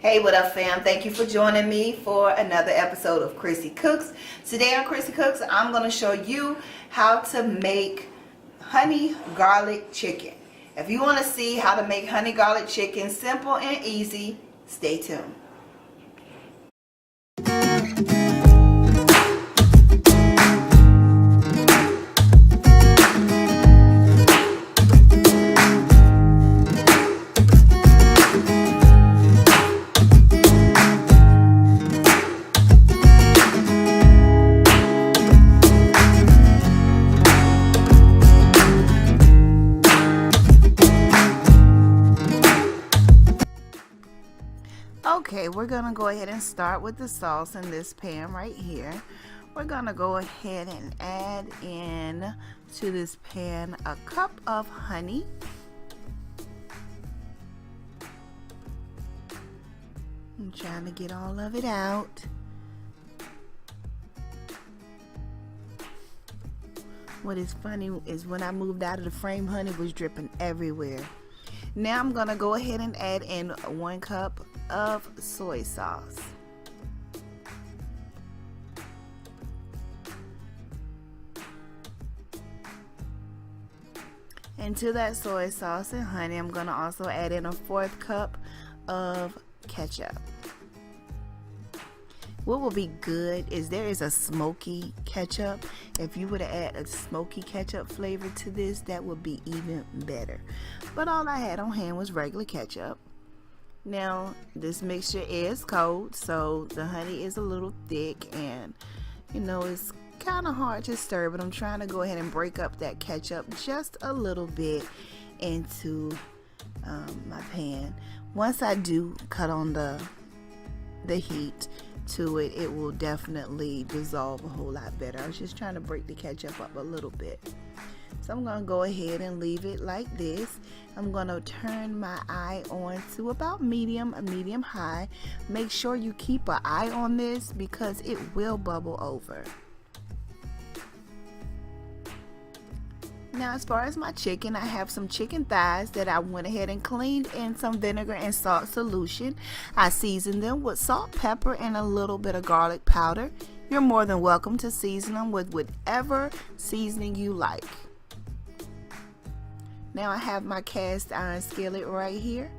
Hey, what up, fam? Thank you for joining me for another episode of Chrissy Cooks. Today on Chrissy Cooks, I'm going to show you how to make honey garlic chicken. If you want to see how to make honey garlic chicken simple and easy, stay tuned. Okay, we're gonna go ahead and start with the sauce in this pan right here. We're gonna go ahead and add in to this pan a cup of honey. I'm trying to get all of it out. What is funny is when I moved out of the frame, honey was dripping everywhere. Now I'm gonna go ahead and add in 1 cup of soy sauce. And to that soy sauce and honey, I'm gonna also add in a 1/4 cup of ketchup. What will be good is there is a smoky ketchup. If you were to add a smoky ketchup flavor to this, that would be even better. But all I had on hand was regular ketchup. Now, this mixture is cold, so the honey is a little thick and, it's kind of hard to stir, but I'm trying to go ahead and break up that ketchup just a little bit into my pan. Once I do cut on the heat to it, it will definitely dissolve a whole lot better. I was just trying to break the ketchup up a little bit. So I'm going to go ahead and leave it like this. I'm going to turn my eye on to about medium high. Make sure you keep an eye on this because it will bubble over. Now, as far as my chicken, I have some chicken thighs that I went ahead and cleaned in some vinegar and salt solution. I seasoned them with salt, pepper, and a little bit of garlic powder. You're more than welcome to season them with whatever seasoning you like. Now I have my cast iron skillet right here.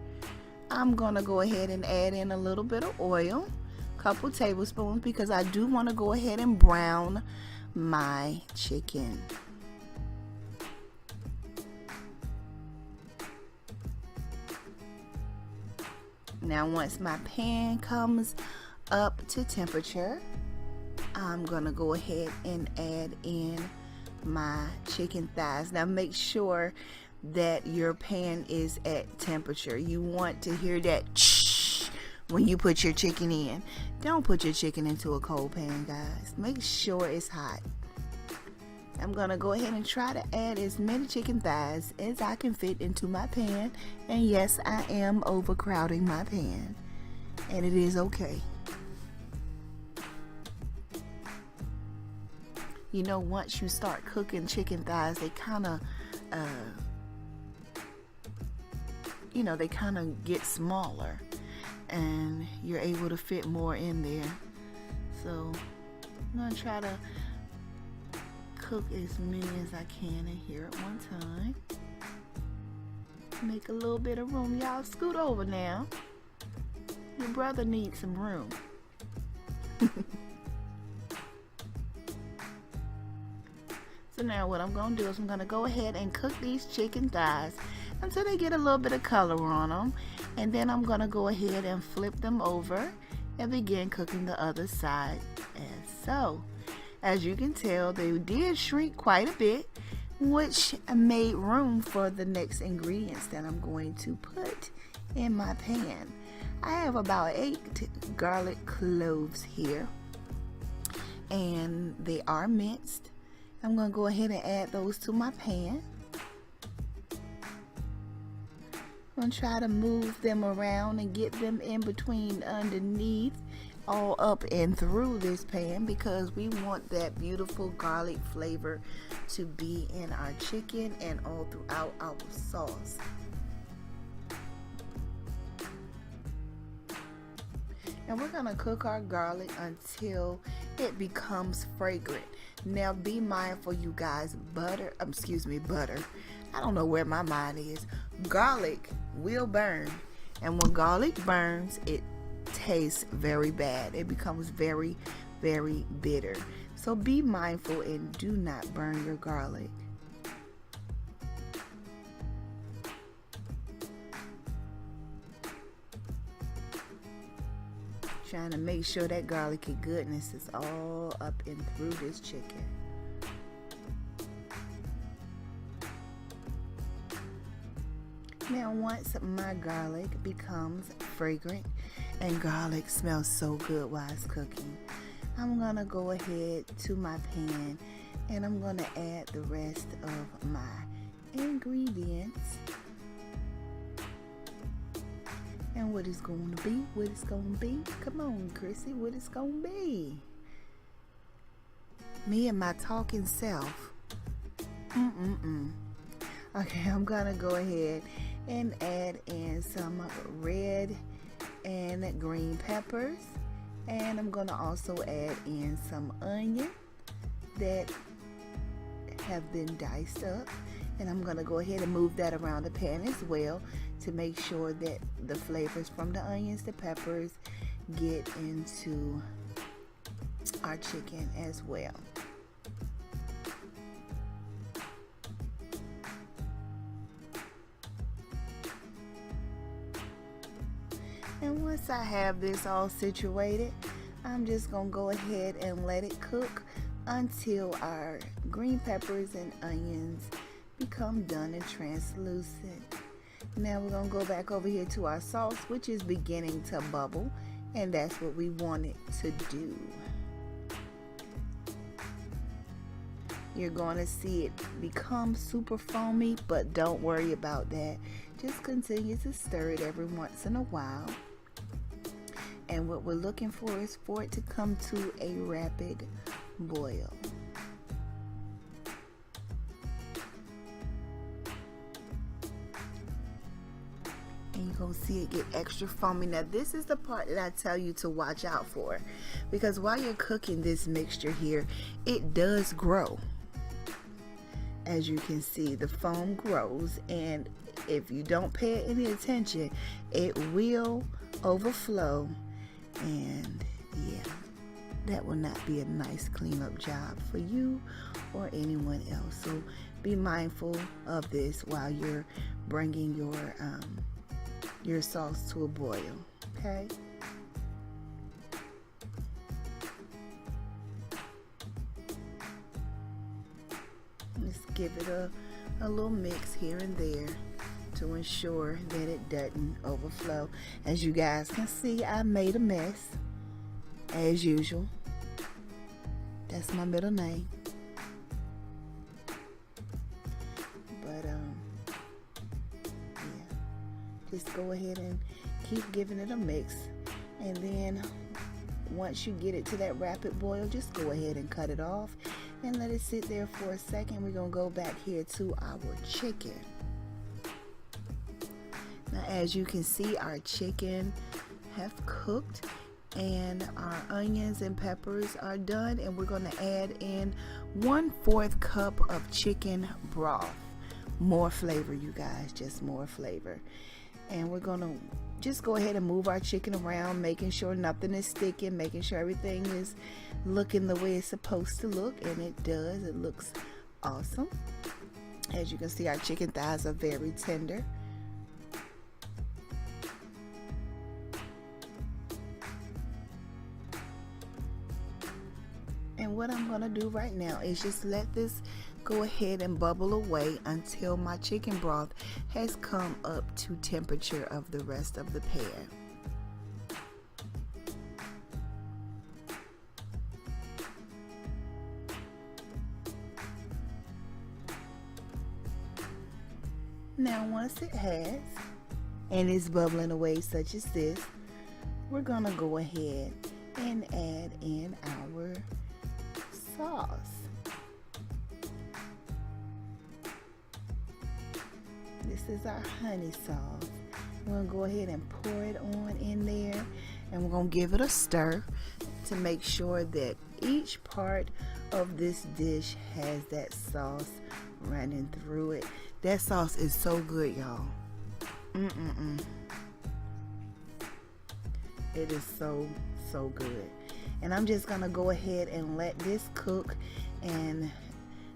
I'm gonna go ahead and add in a little bit of oil, a couple tablespoons, because I do want to go ahead and brown my chicken. Now once my pan comes up to temperature, I'm gonna go ahead and add in my chicken thighs. Now make sure that your pan is at temperature. You want to hear that shh when you put your chicken in. Don't put your chicken into a cold pan, guys. Make sure it's hot. I'm gonna go ahead and try to add as many chicken thighs as I can fit into my pan. And yes, I am overcrowding my pan, and it is okay. Once you start cooking chicken thighs, they kind of get smaller and you're able to fit more in there. So I'm going to try to cook as many as I can in here at one time. Make a little bit of room. Y'all scoot over now. Your brother needs some room. So now what I'm going to do is I'm going to go ahead and cook these chicken thighs until they get a little bit of color on them. And then I'm going to go ahead and flip them over and begin cooking the other side as so. As you can tell, they did shrink quite a bit, which made room for the next ingredients that I'm going to put in my pan. I have about 8 garlic cloves here, and they are minced. I'm going to go ahead and add those to my pan. I'm going to try to move them around and get them in between, underneath, all up and through this pan, because we want that beautiful garlic flavor to be in our chicken and all throughout our sauce. And we're gonna cook our garlic until it becomes fragrant. Now be mindful, you guys, butter, I don't know where my mind is. Garlic will burn. And when garlic burns, it tastes very bad. It becomes very, very bitter. So be mindful and do not burn your garlic. Trying to make sure that garlicky goodness is all up and through this chicken. Now once my garlic becomes fragrant, and garlic smells so good while it's cooking, I'm gonna go ahead to my pan and I'm gonna add the rest of my ingredients. And what it's gonna be, come on Chrissy, what it's gonna be? Me and my talking self. Okay, I'm gonna go ahead and add in some red and green peppers, and I'm gonna also add in some onion that have been diced up, and I'm gonna go ahead and move that around the pan as well to make sure that the flavors from the onions, the peppers get into our chicken as well. And once I have this all situated, I'm just gonna go ahead and let it cook until our green peppers and onions become done and translucent. Now we're gonna go back over here to our sauce, which is beginning to bubble, and that's what we want it to do. You're going to see it become super foamy, but don't worry about that. Just continue to stir it every once in a while. And what we're looking for is for it to come to a rapid boil. And you're going to see it get extra foamy. Now this is the part that I tell you to watch out for, because while you're cooking this mixture here, it does grow. As you can see, the foam grows, and if you don't pay any attention, it will overflow, and yeah, that will not be a nice cleanup job for you or anyone else. So be mindful of this while you're bringing your sauce to a boil, okay? Just give it a little mix here and there to ensure that it doesn't overflow. As you guys can see, I made a mess as usual. That's my middle name. But yeah, just go ahead and keep giving it a mix, and then once you get it to that rapid boil, just go ahead and cut it off and let it sit there for a second. We're gonna go back here to our chicken. Now as you can see, our chicken have cooked and our onions and peppers are done, and we're gonna add in 1/4 cup of chicken broth. More flavor, you guys, just more flavor. And we're gonna just go ahead and move our chicken around, making sure nothing is sticking, making sure everything is looking the way it's supposed to look, and it does. It looks awesome. As you can see, our chicken thighs are very tender. And what I'm gonna do right now is just let this go ahead and bubble away until my chicken broth has come up to temperature of the rest of the pan. Now once it has, and it's bubbling away such as this, we're gonna go ahead and add in our sauce. This is our honey sauce. We're gonna go ahead and pour it on in there, and we're going to give it a stir to make sure that each part of this dish has that sauce running through it. That sauce is so good, y'all. It is so good. And I'm just gonna go ahead and let this cook and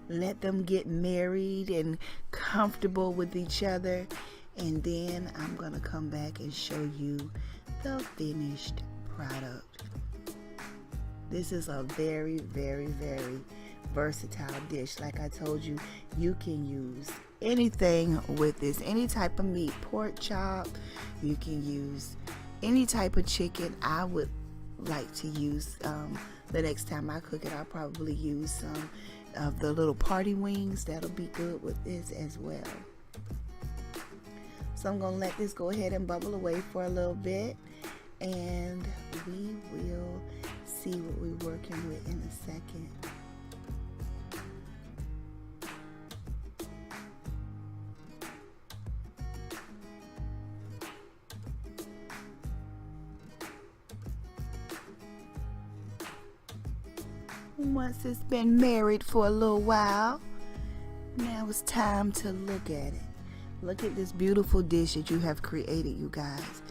let them get married and comfortable with each other, and then I'm gonna come back and show you the finished product. This is a very versatile dish. Like I told you, you can use anything with this, any type of meat, pork chop, you can use any type of chicken. I would like to use, the next time I cook it, I'll probably use some of the little party wings. That'll be good with this as well. So I'm gonna let this go ahead and bubble away for a little bit, and we will see what we're working with in a second. Once it's been married for a little while, now it's time to look at it. Look at this beautiful dish that you have created, you guys.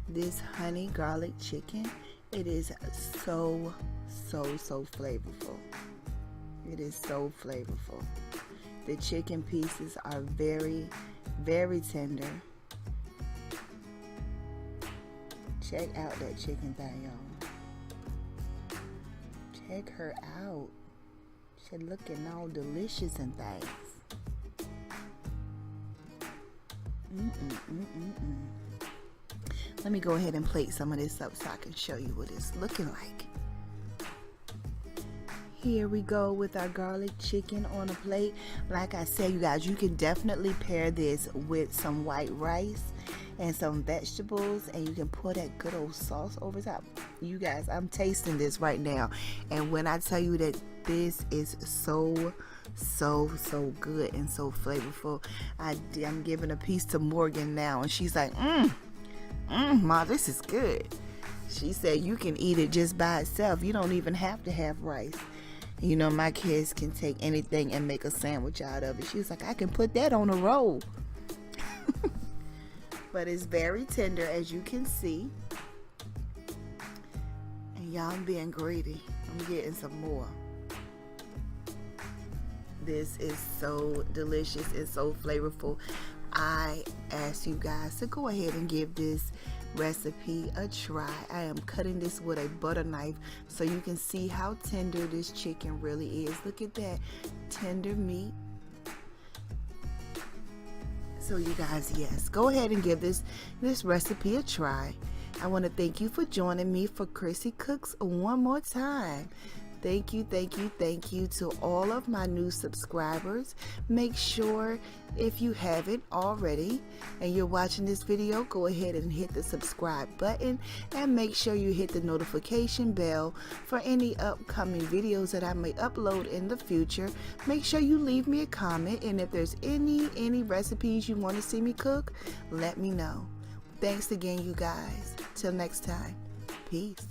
This honey garlic chicken, it is so flavorful. It is so flavorful. The chicken pieces are very tender. Check out that chicken thigh, y'all. Check her out. She's looking all delicious and things. Let me go ahead and plate some of this up so I can show you what it's looking like. Here we go with our garlic chicken on a plate. Like I said, you guys, you can definitely pair this with some white rice and some vegetables, and you can put that good old sauce over top. You guys, I'm tasting this right now, and when I tell you that this is so good and so flavorful, I'm giving a piece to Morgan now, and she's like, Ma, this is good. She said you can eat it just by itself. You don't even have to have rice. You know, my kids can take anything and make a sandwich out of it. She was like, I can put that on a roll. But it's very tender, as you can see. And y'all, I'm being greedy. I'm getting some more. This is so delicious and so flavorful. I ask you guys to go ahead and give this recipe a try. I am cutting this with a butter knife so you can see how tender this chicken really is. Look at that tender meat. So you guys, yes, go ahead and give this recipe a try. I want to thank you for joining me for Chrissy Cooks one more time. Thank you to all of my new subscribers. Make sure, if you haven't already and you're watching this video, go ahead and hit the subscribe button, and make sure you hit the notification bell for any upcoming videos that I may upload in the future. Make sure you leave me a comment, and if there's any recipes you want to see me cook, let me know. Thanks again, you guys. Till next time. Peace.